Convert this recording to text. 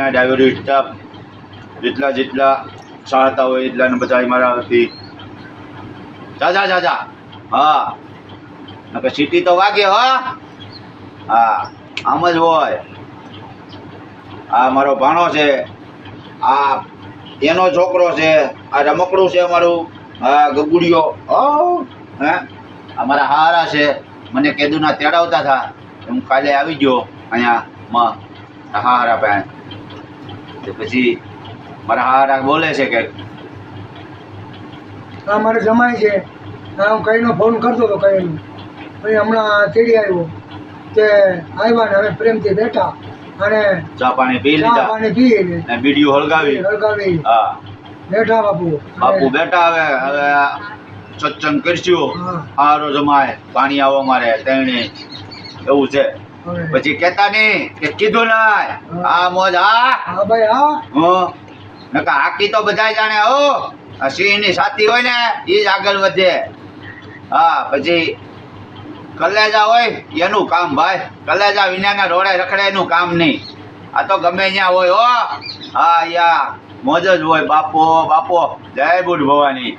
ડાયવરી staff જેટલા ચાહતા હોય એટલાને બધા મારા હતી જા હા નકર સિટી તો વાગે હો હા આમ જ હોય આ મારો ભાણો છે આ એનો છોકરો છે આ રમકડું છે અમારું હા ગગુડિયો હે અમારા હારા છે મને કેદુના તેડાવતા હતા હું કાલે આવી ગયો અહીંયા હારા પાસે પછી મારા હારા બોલે છે કે હા મારે જમાય છે હા હું કઈનો ફોન કરતો હતો કઈનો પછી હમણાં તેડી આવ્યો કે આવ્યા ને હવે પ્રેમથી બેઠા અને ચા પાણી પી લીધા ને વિડીયો હળગાવી હા બેઠા બાપુ બેઠા હવે સત્સંગ કરશું હારો જમાય પાણી આવો મારે તેણે એવું છે પછી કેતા નહીં કે કીધું નાય આ મોજ હા ભાઈ હા નકા હાકી તો બધા જાણે હો આ સિંહ ની સાથી હોય ને એ જ આગળ વધે હા પછી કલેજા હોય એનું કામ ભાઈ કલેજા વિનાના રોડે રખડે એનું કામ નહીં આ તો ગમે ત્યાં હોય હો હા યા મોજ જ હોય બાપો જય બુઢ ભવાની